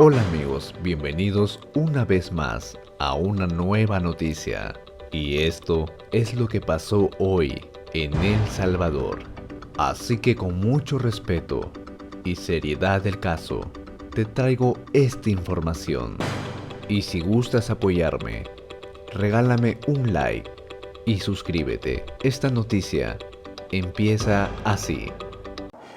Hola amigos, bienvenidos una vez más a una nueva noticia. Y esto es lo que pasó hoy en El Salvador. Así que con mucho respeto y seriedad del caso, te traigo esta información. Y si gustas apoyarme, regálame un like y suscríbete. Esta noticia empieza así.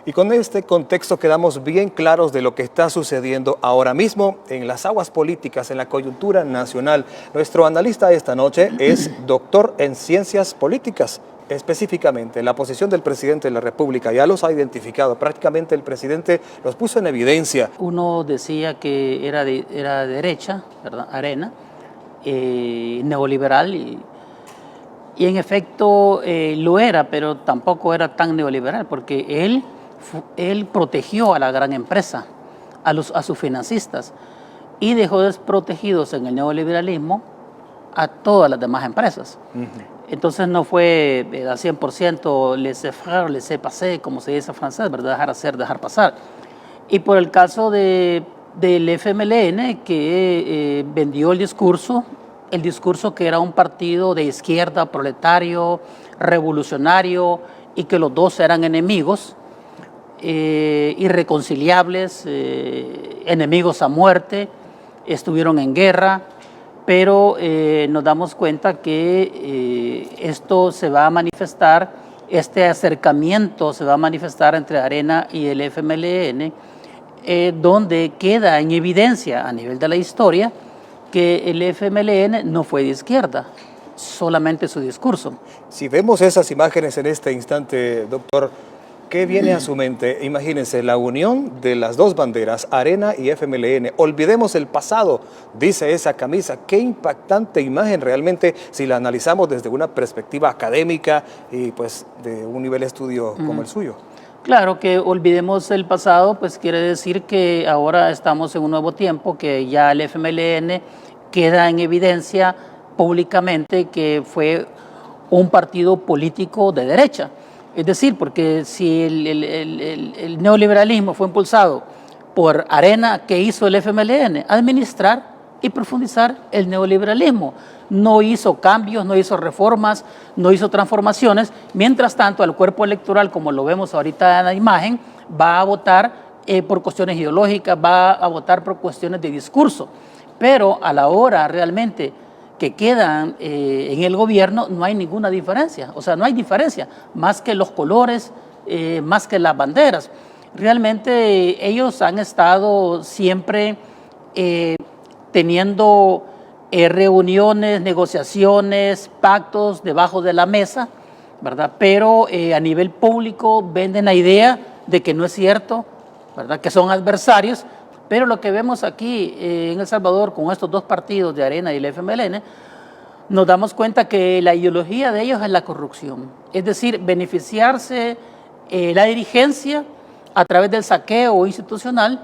Y con este contexto quedamos bien claros de lo que está sucediendo ahora mismo en las aguas políticas, en la coyuntura nacional. Nuestro analista esta noche es doctor en ciencias políticas. Específicamente, la posición del presidente de la República ya los ha identificado. Prácticamente el presidente los puso en evidencia. Uno decía que era de derecha, ¿verdad? Arena, neoliberal, y en efecto lo era, pero tampoco era tan neoliberal, porque él protegió a la gran empresa, a sus financistas, y dejó desprotegidos en el neoliberalismo a todas las demás empresas. Entonces no fue a 100% laissez-faire, laissez-passer, como se dice en francés, ¿verdad? Dejar hacer, dejar pasar. Y por el caso del FMLN, que vendió el discurso que era un partido de izquierda, proletario, revolucionario, y que los dos eran enemigos, irreconciliables, enemigos a muerte, estuvieron en guerra, pero nos damos cuenta que esto se va a manifestar, este acercamiento se va a manifestar entre Arena y el FMLN, donde queda en evidencia a nivel de la historia que el FMLN no fue de izquierda, solamente su discurso. Si vemos esas imágenes en este instante, doctor, ¿qué viene a su mente? Imagínense la unión de las dos banderas, Arena y FMLN. Olvidemos el pasado, dice esa camisa. Qué impactante imagen realmente si la analizamos desde una perspectiva académica y pues de un nivel de estudio como el suyo. Claro, que olvidemos el pasado, pues quiere decir que ahora estamos en un nuevo tiempo, que ya el FMLN queda en evidencia públicamente que fue un partido político de derecha. Es decir, porque si el neoliberalismo fue impulsado por Arena, ¿qué hizo el FMLN? Administrar y profundizar el neoliberalismo. No hizo cambios, no hizo reformas, no hizo transformaciones. Mientras tanto, el cuerpo electoral, como lo vemos ahorita en la imagen, va a votar por cuestiones ideológicas, va a votar por cuestiones de discurso. Pero a la hora realmente que quedan en el gobierno no hay ninguna diferencia, o sea, no hay diferencia, más que los colores, más que las banderas. Realmente ellos han estado siempre teniendo reuniones, negociaciones, pactos debajo de la mesa, ¿verdad? Pero a nivel público venden la idea de que no es cierto, ¿verdad? Que son adversarios. Pero lo que vemos aquí en El Salvador con estos dos partidos de Arena y el FMLN, nos damos cuenta que la ideología de ellos es la corrupción. Es decir, beneficiarse la dirigencia a través del saqueo institucional,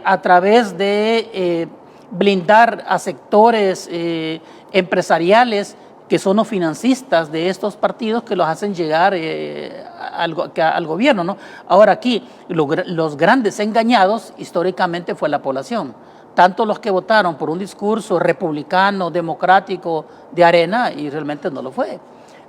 a través de blindar a sectores empresariales que son los financistas de estos partidos que los hacen llegar al gobierno, ¿no? Ahora aquí, los grandes engañados históricamente fue la población, tanto los que votaron por un discurso republicano, democrático de Arena, y realmente no lo fue.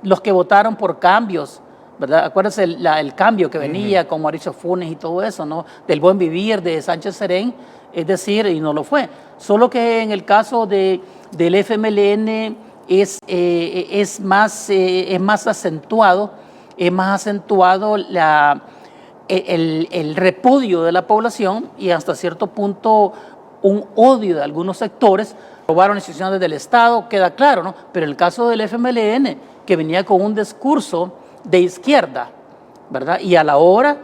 Los que votaron por cambios, ¿verdad? Acuérdense el cambio que venía con Mauricio Funes y todo eso, ¿no? Del buen vivir de Sánchez Serén, es decir, y no lo fue. Solo que en el caso del FMLN es más acentuado el repudio de la población y hasta cierto punto un odio de algunos sectores. Robaron instituciones del Estado, queda claro, ¿no? Pero el caso del FMLN, que venía con un discurso de izquierda, ¿verdad? Y a la hora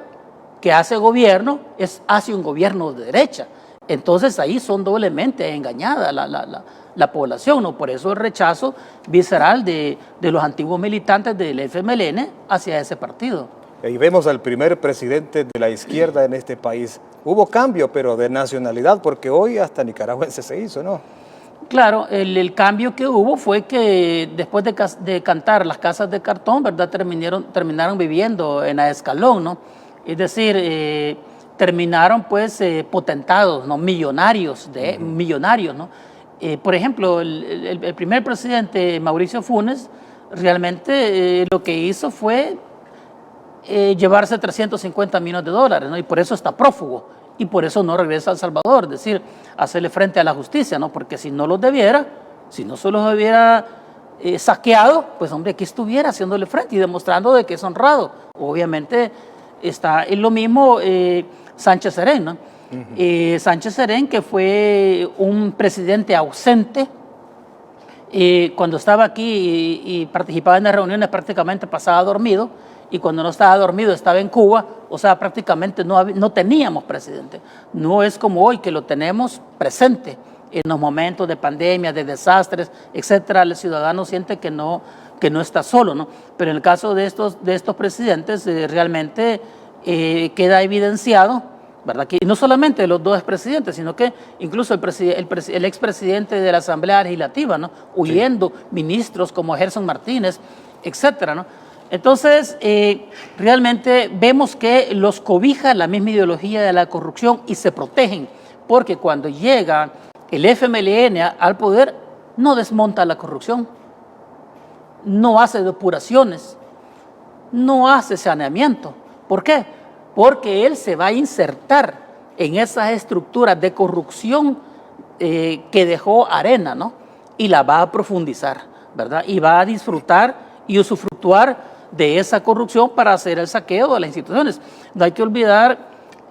que hace gobierno, hace un gobierno de derecha. Entonces ahí son doblemente engañada la población, ¿no? Por eso el rechazo visceral de los antiguos militantes del FMLN hacia ese partido. Ahí vemos al primer presidente de la izquierda en este país. Hubo cambio, pero de nacionalidad, porque hoy hasta nicaragüense se hizo, ¿no? Claro, el cambio que hubo fue que después de cantar las casas de cartón, ¿verdad? Terminaron viviendo en Escalón, ¿no? Es decir, terminaron pues potentados, ¿no? Millonarios, ¿no? Por ejemplo, el primer presidente, Mauricio Funes, realmente lo que hizo fue llevarse 350 millones de dólares, ¿no? Y por eso está prófugo y por eso no regresa a El Salvador, es decir, hacerle frente a la justicia, ¿no? Porque si no los debiera, si no se los hubiera saqueado, pues hombre, aquí estuviera haciéndole frente y demostrando de que es honrado. Obviamente está en lo mismo Sánchez Serén, ¿no? Sánchez Serén, que fue un presidente ausente, cuando estaba aquí y participaba en las reuniones prácticamente pasaba dormido, y cuando no estaba dormido estaba en Cuba, o sea, prácticamente no teníamos presidente. No es como hoy que lo tenemos presente en los momentos de pandemia, de desastres, etcétera. El ciudadano siente que no está solo, ¿no? Pero en el caso de estos presidentes realmente queda evidenciado, ¿verdad? Que no solamente los dos expresidentes, sino que incluso el expresidente de la Asamblea Legislativa, ¿no? Huyendo, sí. Ministros como Gerson Martínez, etcétera, ¿no? Entonces, realmente vemos que los cobija la misma ideología de la corrupción y se protegen, porque cuando llega el FMLN al poder, no desmonta la corrupción, no hace depuraciones, no hace saneamiento. ¿Por qué? Porque él se va a insertar en esas estructuras de corrupción que dejó Arena, ¿no? Y la va a profundizar, ¿verdad? Y va a disfrutar y usufructuar de esa corrupción para hacer el saqueo de las instituciones. No hay que olvidar,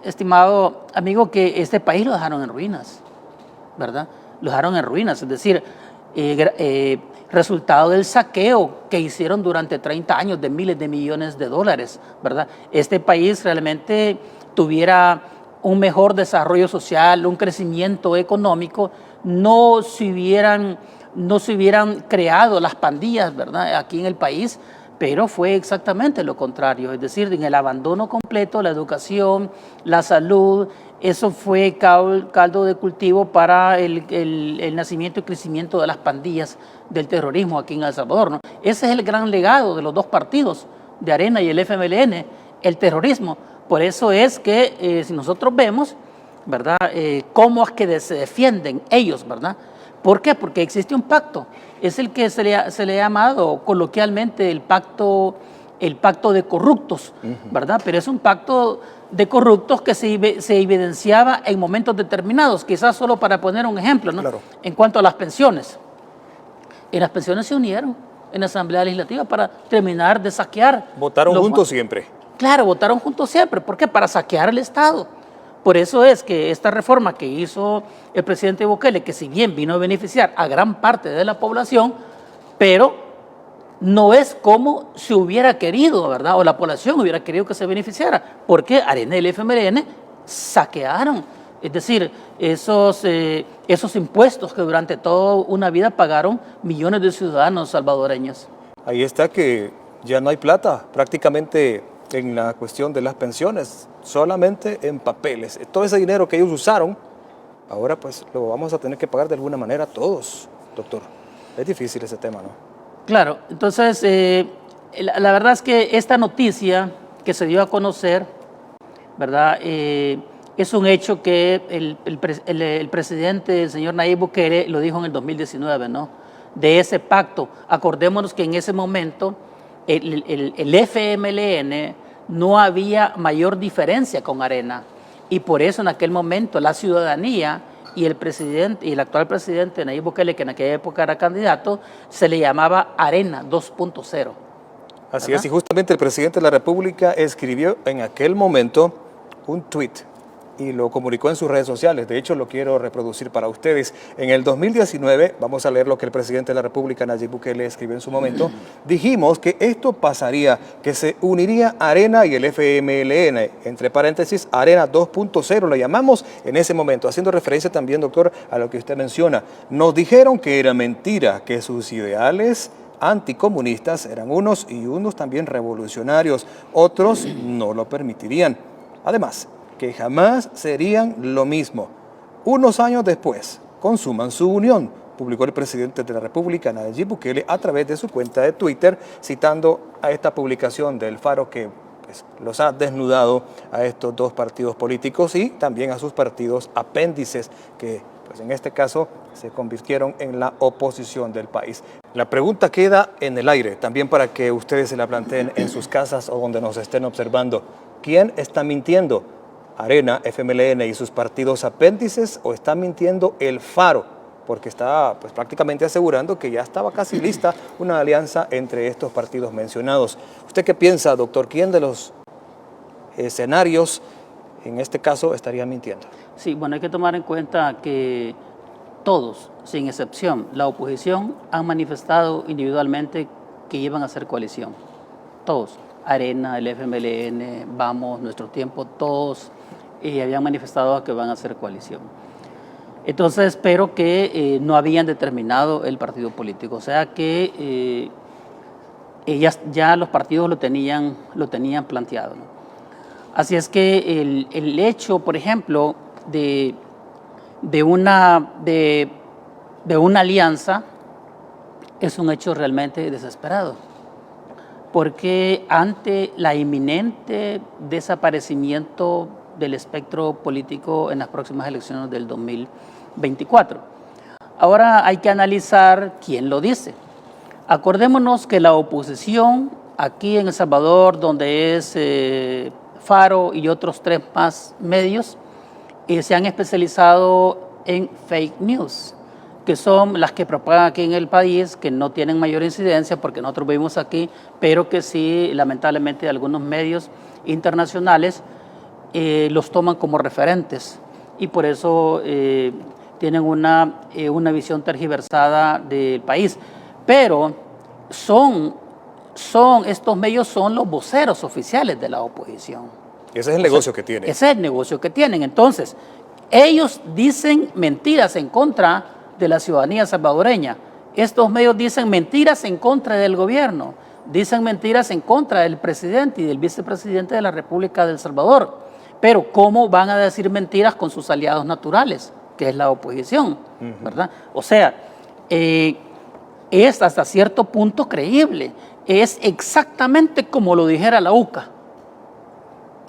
estimado amigo, que este país lo dejaron en ruinas, ¿verdad? Lo dejaron en ruinas, es decir, resultado del saqueo que hicieron durante 30 años de miles de millones de dólares, ¿verdad? Este país realmente tuviera un mejor desarrollo social, un crecimiento económico, no se hubieran creado las pandillas, ¿verdad? Aquí en el país, pero fue exactamente lo contrario, es decir, en el abandono completo, la educación, la salud, eso fue caldo de cultivo para el nacimiento y crecimiento de las pandillas del terrorismo aquí en El Salvador, ¿no? Ese es el gran legado de los dos partidos, de Arena y el FMLN, el terrorismo. Por eso es que si nosotros vemos, ¿verdad?, cómo es que se defienden ellos, ¿verdad? ¿Por qué? Porque existe un pacto. Es el que se le ha llamado coloquialmente el pacto de corruptos, ¿verdad? Pero es un pacto de corruptos que se evidenciaba en momentos determinados, quizás solo para poner un ejemplo, ¿no? Claro. En cuanto a las pensiones. En las pensiones se unieron en la Asamblea Legislativa para terminar de saquear. ¿Votaron juntos siempre? Claro, votaron juntos siempre. ¿Por qué? Para saquear el Estado. Por eso es que esta reforma que hizo el presidente Bukele, que si bien vino a beneficiar a gran parte de la población, pero no es como se hubiera querido, ¿verdad? O la población hubiera querido que se beneficiara, porque Arena y el FMLN saquearon. Es decir, esos impuestos que durante toda una vida pagaron millones de ciudadanos salvadoreños. Ahí está que ya no hay plata, prácticamente en la cuestión de las pensiones, solamente en papeles. Todo ese dinero que ellos usaron, ahora pues lo vamos a tener que pagar de alguna manera todos, doctor. Es difícil ese tema, ¿no? Claro, entonces la verdad es que esta noticia que se dio a conocer, ¿verdad?, es un hecho que el presidente, el señor Nayib Bukele, lo dijo en el 2019, ¿no? De ese pacto. Acordémonos que en ese momento el FMLN no había mayor diferencia con Arena, y por eso en aquel momento la ciudadanía y el actual presidente Nayib Bukele, que en aquella época era candidato, se le llamaba Arena 2.0. Así es, y justamente el presidente de la República escribió en aquel momento un tuit y lo comunicó en sus redes sociales. De hecho, lo quiero reproducir para ustedes. En el 2019, vamos a leer lo que el presidente de la República, Nayib Bukele, escribió en su momento. Dijimos que esto pasaría, que se uniría Arena y el FMLN, entre paréntesis, Arena 2.0, lo llamamos en ese momento, haciendo referencia también, doctor, a lo que usted menciona. Nos dijeron que era mentira, que sus ideales anticomunistas eran unos y unos también revolucionarios, otros no lo permitirían. Además, que jamás serían lo mismo. Unos años después, consuman su unión, publicó el presidente de la República, Nayib Bukele, a través de su cuenta de Twitter, citando a esta publicación del Faro que pues, los ha desnudado a estos dos partidos políticos y también a sus partidos apéndices que pues en este caso se convirtieron en la oposición del país. La pregunta queda en el aire, también para que ustedes se la planteen en sus casas o donde nos estén observando. ¿Quién está mintiendo? ¿Arena, FMLN y sus partidos apéndices o está mintiendo el Faro? Porque está pues, prácticamente asegurando que ya estaba casi lista una alianza entre estos partidos mencionados. ¿Usted qué piensa, doctor? ¿Quién de los escenarios en este caso estaría mintiendo? Sí, bueno, hay que tomar en cuenta que todos, sin excepción, la oposición han manifestado individualmente que iban a hacer coalición. Todos, Arena, el FMLN, Vamos, Nuestro Tiempo, todos habían manifestado que van a hacer coalición. Entonces, espero que no habían determinado el partido político, o sea que ya los partidos lo tenían planteado, ¿no? Así es que el hecho, por ejemplo, de una alianza es un hecho realmente desesperado, porque ante la inminente desaparecimiento del espectro político en las próximas elecciones del 2024. Ahora hay que analizar quién lo dice. Acordémonos que la oposición aquí en El Salvador, donde es Faro y otros 3 más medios, se han especializado en fake news, que son las que propagan aquí en el país, que no tienen mayor incidencia porque nosotros vivimos aquí, pero que sí, lamentablemente, algunos medios internacionales los toman como referentes y por eso tienen una visión tergiversada del país. Pero estos medios son los voceros oficiales de la oposición. Ese es el negocio que tienen. Ese es el negocio que tienen. Entonces, ellos dicen mentiras en contra de la ciudadanía salvadoreña. Estos medios dicen mentiras en contra del gobierno. Dicen mentiras en contra del presidente y del vicepresidente de la República de El Salvador. Pero, ¿cómo van a decir mentiras con sus aliados naturales, que es la oposición? ¿Verdad? O sea, es hasta cierto punto creíble. Es exactamente como lo dijera la UCA.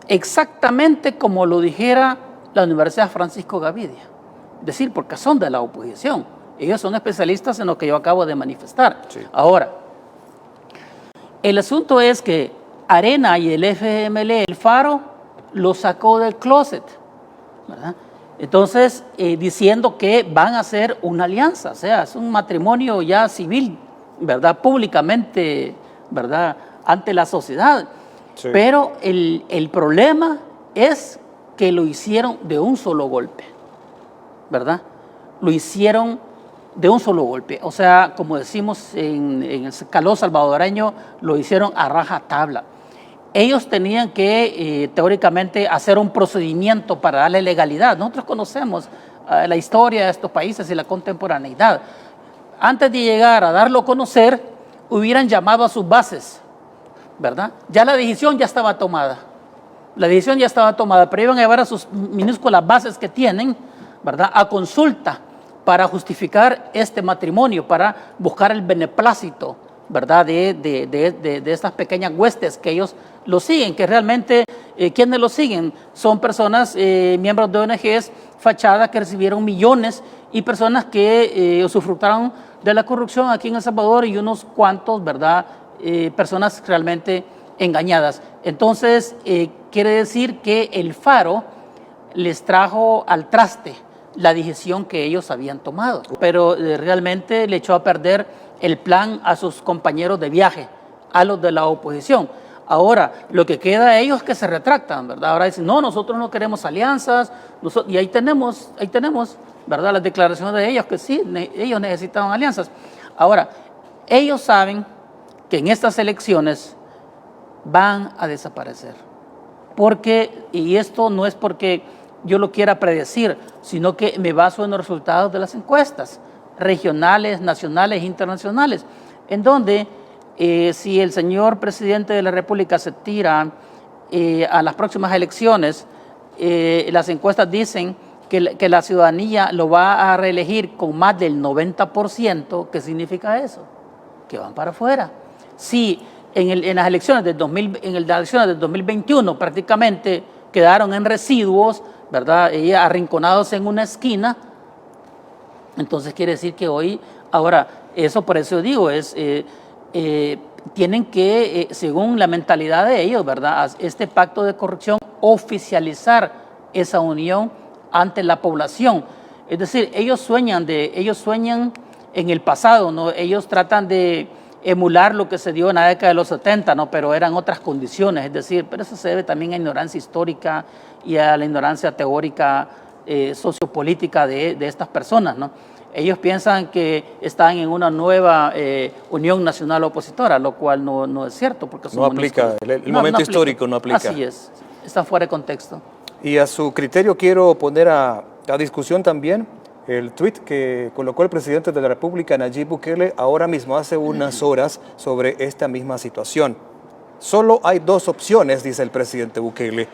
Exactamente como lo dijera la Universidad Francisco Gavidia. Es decir, porque son de la oposición. Ellos son especialistas en lo que yo acabo de manifestar. Sí. Ahora, el asunto es que Arena y el FMLN, el Faro, lo sacó del closet, ¿verdad? Entonces, diciendo que van a hacer una alianza, o sea, es un matrimonio ya civil, ¿verdad? Públicamente, ¿verdad? Ante la sociedad. Sí. Pero el problema es que lo hicieron de un solo golpe, ¿verdad? Lo hicieron de un solo golpe. O sea, como decimos en el calor salvadoreño, lo hicieron a raja tabla. Ellos tenían que, teóricamente, hacer un procedimiento para darle legalidad. Nosotros conocemos la historia de estos países y la contemporaneidad. Antes de llegar a darlo a conocer, hubieran llamado a sus bases, ¿verdad? Ya la decisión ya estaba tomada. La decisión ya estaba tomada, pero iban a llevar a sus minúsculas bases que tienen, ¿verdad?, a consulta para justificar este matrimonio, para buscar el beneplácito, ¿verdad?, de estas pequeñas huestes que ellos lo siguen, que realmente quienes lo siguen son personas, miembros de ONGs, fachadas que recibieron millones y personas que usufructaron de la corrupción aquí en El Salvador y unos cuantos, ¿verdad?, personas realmente engañadas. Entonces, quiere decir que el Faro les trajo al traste la decisión que ellos habían tomado, pero realmente le echó a perder el plan a sus compañeros de viaje, a los de la oposición. Ahora, lo que queda a ellos es que se retractan, ¿verdad? Ahora dicen, no, nosotros no queremos alianzas, y ahí tenemos, ¿verdad?, las declaraciones de ellos, que sí, ellos necesitaban alianzas. Ahora, ellos saben que en estas elecciones van a desaparecer, y esto no es porque yo lo quiera predecir, sino que me baso en los resultados de las encuestas regionales, nacionales e internacionales, en donde si el señor presidente de la República se tira a las próximas elecciones, las encuestas dicen que la ciudadanía lo va a reelegir con más del 90%. ¿Qué significa eso? Que van para afuera. Si en las elecciones del 2021 prácticamente quedaron en residuos, ¿verdad? Y arrinconados en una esquina. Entonces quiere decir que hoy, ahora, eso por eso digo, tienen que, según la mentalidad de ellos, ¿verdad? Este pacto de corrupción, oficializar esa unión ante la población. Es decir, ellos sueñan en el pasado, ¿no? Ellos tratan de emular lo que se dio en la década de los 70, ¿no? Pero eran otras condiciones, es decir, pero eso se debe también a ignorancia histórica y a la ignorancia teórica sociopolítica de estas personas, ¿no? Ellos piensan que están en una nueva Unión Nacional Opositora, lo cual no es cierto. Porque no aplica, el momento histórico no aplica. Así es, está fuera de contexto. Y a su criterio quiero poner a discusión también el tuit que colocó el presidente de la República, Nayib Bukele, ahora mismo, hace unas horas, sobre esta misma situación. Solo hay dos opciones, dice el presidente Bukele.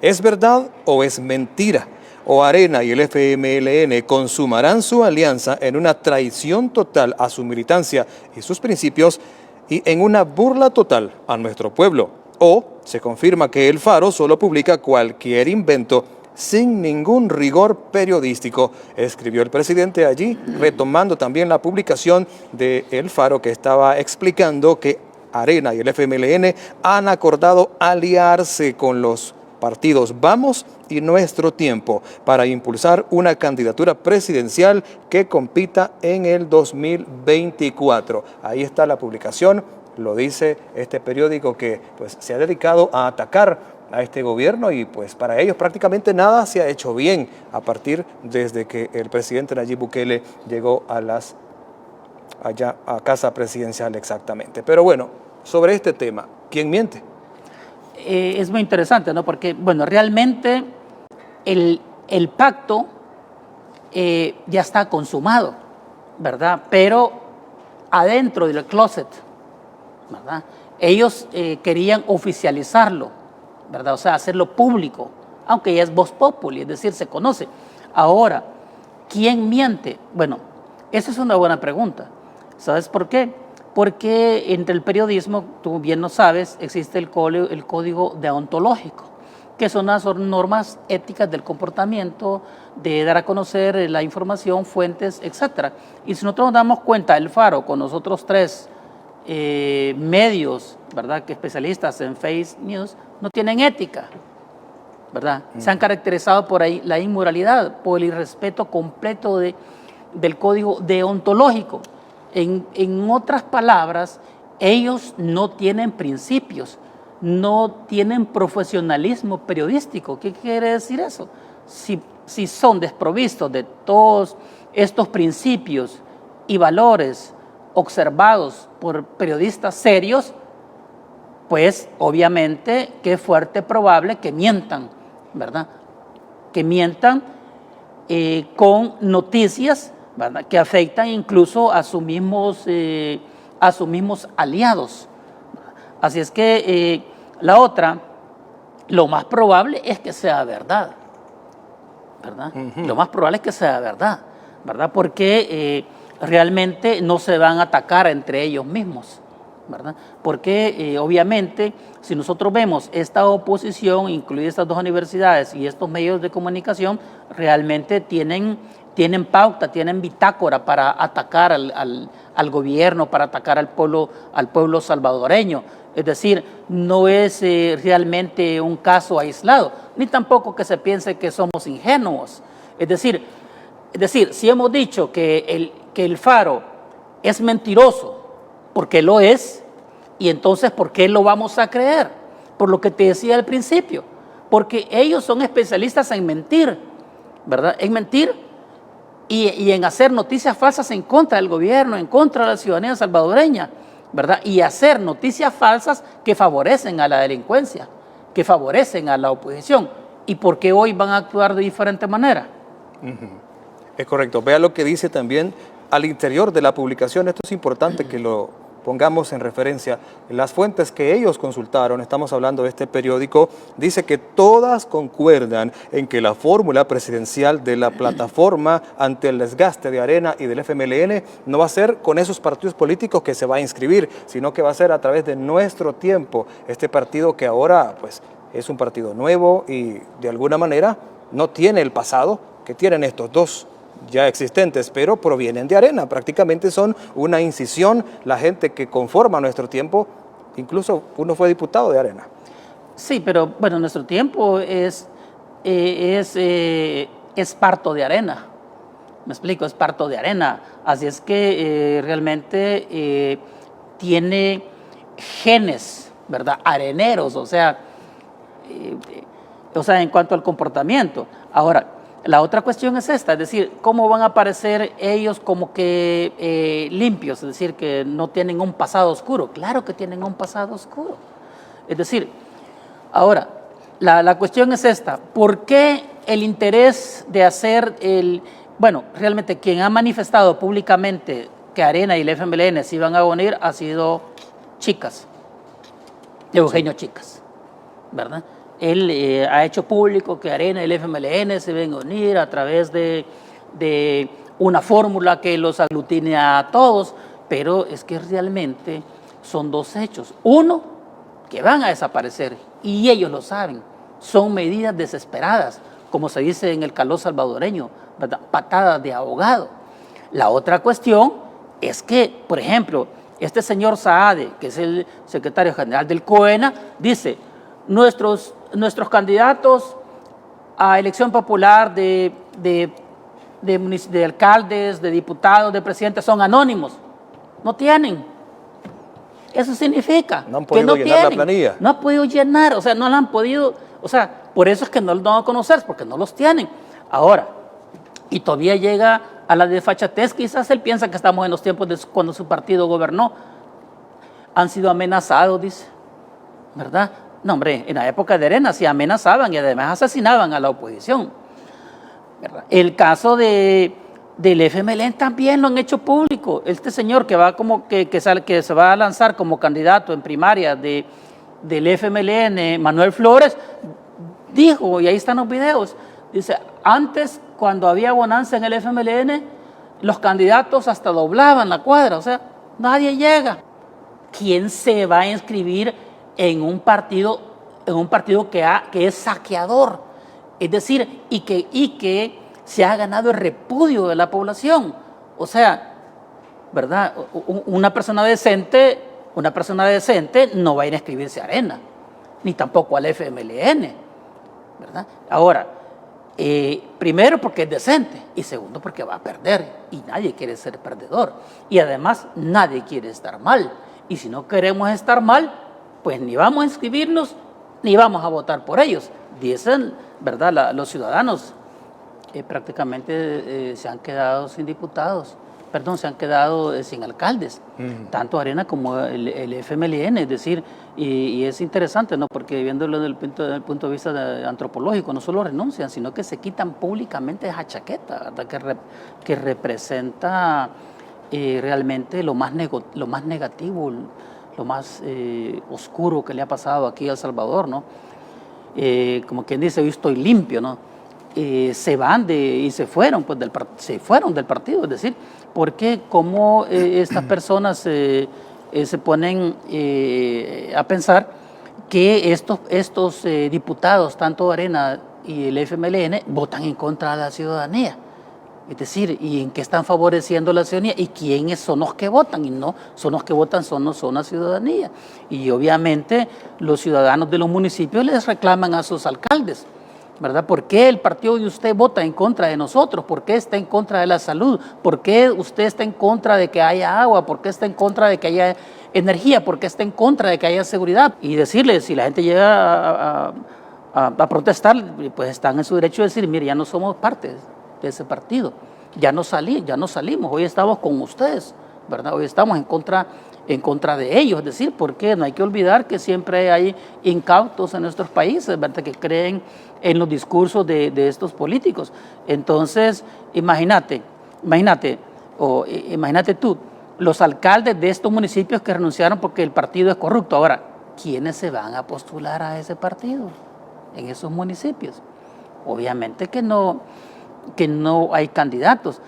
¿Es verdad o es mentira? O Arena y el FMLN consumarán su alianza en una traición total a su militancia y sus principios y en una burla total a nuestro pueblo. O se confirma que El Faro solo publica cualquier invento sin ningún rigor periodístico, escribió el presidente allí, retomando también la publicación de El Faro, que estaba explicando que Arena y el FMLN han acordado aliarse con los partidos Vamos y Nuestro Tiempo para impulsar una candidatura presidencial que compita en el 2024. Ahí está la publicación, lo dice este periódico que pues, se ha dedicado a atacar a este gobierno y pues para ellos prácticamente nada se ha hecho bien a partir desde que el presidente Nayib Bukele llegó allá a casa presidencial exactamente. Pero bueno, sobre este tema, ¿quién miente? Es muy interesante, ¿no? Porque, bueno, realmente el pacto ya está consumado, ¿verdad? Pero adentro del closet, ¿verdad? Ellos querían oficializarlo, ¿verdad? O sea, hacerlo público, aunque ya es vox populi, es decir, se conoce. Ahora, ¿quién miente? Bueno, esa es una buena pregunta. ¿Sabes por qué? Porque entre el periodismo, tú bien lo sabes, existe el código deontológico, que son las normas éticas del comportamiento, de dar a conocer la información, fuentes, etc. Y si nosotros nos damos cuenta, El Faro, con nosotros tres medios, ¿verdad?, que especialistas en fake news, no tienen ética, ¿verdad? Se han caracterizado por ahí la inmoralidad, por el irrespeto completo del código deontológico. En otras palabras, ellos no tienen principios, no tienen profesionalismo periodístico. ¿Qué quiere decir eso? Si son desprovistos de todos estos principios y valores observados por periodistas serios, pues obviamente que es fuerte probable que mientan, ¿verdad? Que mientan con noticias, ¿verdad?, que afectan incluso a sus mismos aliados. Así es que la otra, lo más probable es que sea verdad, ¿verdad? Lo más probable es que sea verdad, ¿verdad? Porque realmente no se van a atacar entre ellos mismos, ¿verdad? Porque obviamente si nosotros vemos esta oposición, incluidas estas dos universidades y estos medios de comunicación, realmente tienen pauta, tienen bitácora para atacar al gobierno, para atacar al pueblo salvadoreño. Es decir, no es realmente un caso aislado, ni tampoco que se piense que somos ingenuos. Es decir, si hemos dicho que el Faro es mentiroso, porque lo es, y entonces ¿por qué lo vamos a creer? Por lo que te decía al principio, porque ellos son especialistas en mentir, ¿verdad? En mentir y en hacer noticias falsas en contra del gobierno, en contra de la ciudadanía salvadoreña, ¿verdad? Y hacer noticias falsas que favorecen a la delincuencia, que favorecen a la oposición. ¿Y por qué hoy van a actuar de diferente manera? Es correcto. Vea lo que dice también al interior de la publicación. Esto es importante que lo pongamos en referencia las fuentes que ellos consultaron, estamos hablando de este periódico, dice que todas concuerdan en que la fórmula presidencial de la plataforma ante el desgaste de Arena y del FMLN no va a ser con esos partidos políticos que se va a inscribir, sino que va a ser a través de Nuestro Tiempo, este partido que ahora pues es un partido nuevo y de alguna manera no tiene el pasado que tienen estos dos ya existentes, pero provienen de Arena, prácticamente son una incisión, la gente que conforma Nuestro Tiempo, incluso uno fue diputado de Arena. Sí, pero bueno, Nuestro Tiempo es parto de Arena, me explico, es parto de Arena, así es que realmente tiene genes, ¿verdad?, areneros, o sea, en cuanto al comportamiento. Ahora, la otra cuestión es esta, es decir, ¿cómo van a aparecer ellos como que limpios? Es decir, que no tienen un pasado oscuro. Claro que tienen un pasado oscuro. Es decir, ahora, la cuestión es esta, ¿por qué el interés de hacer bueno, realmente quien ha manifestado públicamente que Arena y el FMLN se iban a unir ha sido Chicas, Eugenio Chicas, ¿verdad? Él ha hecho público que Arena y el FMLN se ven a unir a través de una fórmula que los aglutine a todos, pero es que realmente son dos hechos. Uno, que van a desaparecer y ellos lo saben, son medidas desesperadas, como se dice en el calor salvadoreño, ¿verdad?, patadas de ahogado. La otra cuestión es que, por ejemplo, este señor Saade, que es el secretario general del COENA, dice: nuestros candidatos a elección popular de alcaldes, de diputados, de presidentes son anónimos. No tienen. Eso significa no han podido que no llenar tienen, la planilla. No han podido llenar, o sea, no la han podido, o sea, por eso es que no lo van a conocer, porque no los tienen. Ahora, y todavía llega a la desfachatez, quizás él piensa que estamos en los tiempos de cuando su partido gobernó. Han sido amenazados, dice, ¿verdad? No, hombre, en la época de Arena sí amenazaban y además asesinaban a la oposición, ¿verdad? El caso del FMLN también lo han hecho público. Este señor que va como que se va a lanzar como candidato en primaria del FMLN, Manuel Flores, dijo, y ahí están los videos, dice: antes, cuando había bonanza en el FMLN, los candidatos hasta doblaban la cuadra, o sea, nadie llega. ¿Quién se va a inscribir en un partido que es saqueador? Es decir, y que se ha ganado el repudio de la población. O sea, ¿verdad? Una persona decente no va a ir a inscribirse a Arena, ni tampoco al FMLN, ¿verdad? Ahora, primero porque es decente y segundo porque va a perder y nadie quiere ser perdedor y además nadie quiere estar mal, y si no queremos estar mal, pues ni vamos a inscribirnos ni vamos a votar por ellos. Dicen, ¿verdad?, los ciudadanos prácticamente se han quedado sin diputados, se han quedado sin alcaldes, tanto Arena como el FMLN, es decir, y es interesante, ¿no?, porque viéndolo desde el punto de vista antropológico, no solo renuncian, sino que se quitan públicamente esa chaqueta, ¿verdad?, que representa realmente lo más negativo, lo más oscuro que le ha pasado aquí a El Salvador, ¿no? Como quien dice, hoy estoy limpio, ¿no? Se fueron del partido, es decir, porque como estas personas se ponen a pensar que estos diputados, tanto Arena y el FMLN, votan en contra de la ciudadanía. Es decir, ¿y en qué están favoreciendo la ciudadanía? ¿Y quiénes son los que votan? Y no, son los que votan son la ciudadanía. Y obviamente los ciudadanos de los municipios les reclaman a sus alcaldes, ¿verdad? ¿Por qué el partido de usted vota en contra de nosotros? ¿Por qué está en contra de la salud? ¿Por qué usted está en contra de que haya agua? ¿Por qué está en contra de que haya energía? ¿Por qué está en contra de que haya seguridad? Y decirle, si la gente llega a protestar, pues están en su derecho de decir: mire, ya no somos parte de ese partido, ya no salimos, hoy estamos con ustedes, ¿verdad? Hoy estamos en contra de ellos, es decir, porque no hay que olvidar que siempre hay incautos en nuestros países, ¿verdad?, que creen en los discursos de estos políticos. Entonces, imagínate tú, los alcaldes de estos municipios que renunciaron porque el partido es corrupto. Ahora, ¿quiénes se van a postular a ese partido en esos municipios? Obviamente que no hay candidatos.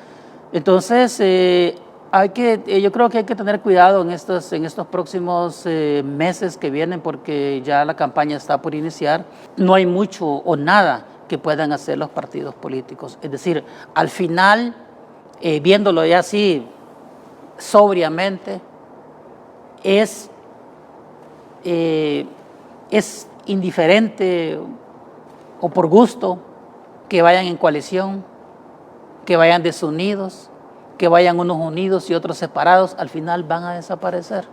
Entonces, yo creo que hay que tener cuidado en estos próximos meses que vienen, porque ya la campaña está por iniciar. No hay mucho o nada que puedan hacer los partidos políticos. Es decir, al final, viéndolo ya así sobriamente, es indiferente o por gusto que vayan en coalición, que vayan desunidos, que vayan unos unidos y otros separados, al final van a desaparecer.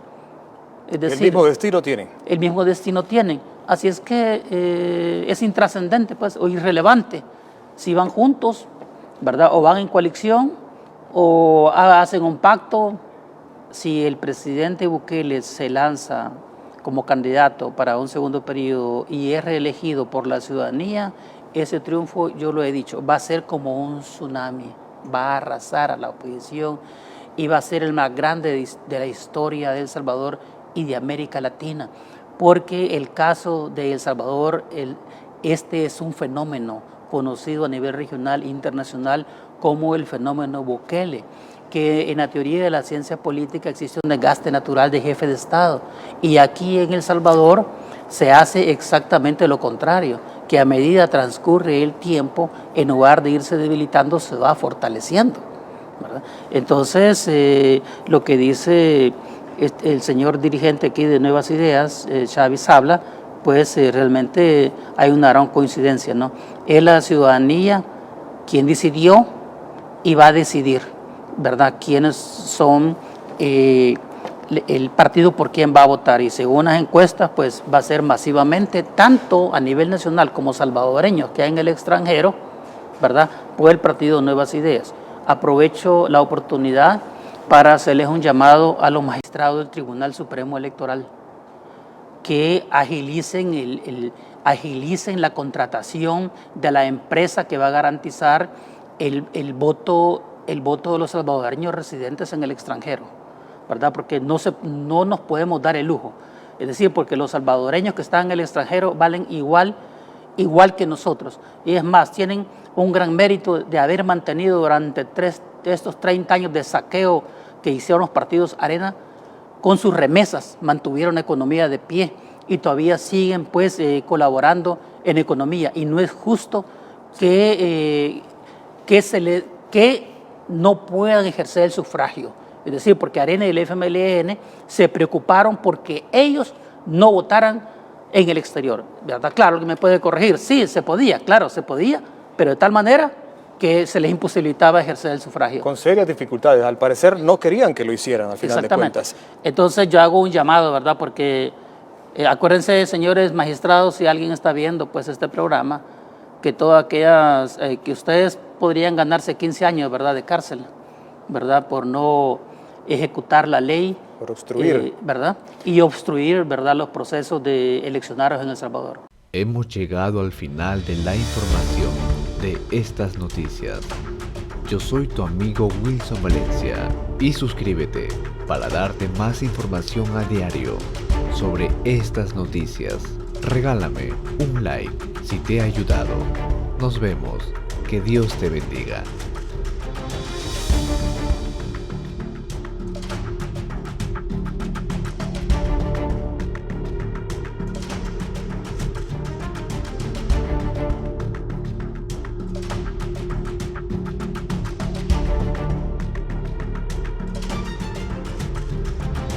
Es decir, el mismo destino tienen. El mismo destino tienen. Así es que es intrascendente, pues, o irrelevante si van juntos, ¿verdad? O van en coalición, o hacen un pacto. Si el presidente Bukele se lanza como candidato para un segundo periodo y es reelegido por la ciudadanía, ese triunfo, yo lo he dicho, va a ser como un tsunami, va a arrasar a la oposición y va a ser el más grande de la historia de El Salvador y de América Latina, porque el caso de El Salvador, este es un fenómeno conocido a nivel regional e internacional como el fenómeno Bukele, que en la teoría de la ciencia política existe un desgaste natural de jefe de Estado, y aquí en El Salvador se hace exactamente lo contrario, que a medida transcurre el tiempo, en lugar de irse debilitando, se va fortaleciendo, ¿verdad? Entonces, lo que dice el señor dirigente aquí de Nuevas Ideas, Xavi Sabla, pues realmente hay una gran coincidencia, ¿no? Es la ciudadanía quien decidió y va a decidir, ¿verdad?, quiénes son el partido por quién va a votar, y según las encuestas, pues va a ser masivamente, tanto a nivel nacional como salvadoreños que hay en el extranjero, ¿verdad?, por el partido Nuevas Ideas. Aprovecho la oportunidad para hacerles un llamado a los magistrados del Tribunal Supremo Electoral, que agilicen la contratación de la empresa que va a garantizar el voto de los salvadoreños residentes en el extranjero, ¿verdad? Porque no nos podemos dar el lujo. Es decir, porque los salvadoreños que están en el extranjero valen igual que nosotros. Y es más, tienen un gran mérito de haber mantenido durante estos 30 años de saqueo que hicieron los partidos Arena, con sus remesas mantuvieron la economía de pie y todavía siguen pues colaborando en economía. Y no es justo que no puedan ejercer el sufragio. Es decir, porque Arena y el FMLN se preocuparon porque ellos no votaran en el exterior, ¿verdad? Claro que me puede corregir, sí, se podía, claro, se podía, pero de tal manera que se les imposibilitaba ejercer el sufragio. Con serias dificultades, al parecer no querían que lo hicieran al final de cuentas. Entonces yo hago un llamado, ¿verdad? Porque acuérdense, señores magistrados, si alguien está viendo pues este programa, que todas aquellas, que ustedes podrían ganarse 15 años, ¿verdad?, de cárcel, ¿verdad?, por no ejecutar la ley. Por obstruir. ¿Verdad? Y obstruir, ¿verdad?, los procesos de eleccionarios en El Salvador. Hemos llegado al final de la información de estas noticias. Yo soy tu amigo Wilson Valencia y suscríbete para darte más información a diario sobre estas noticias. Regálame un like si te ha ayudado. Nos vemos. Que Dios te bendiga.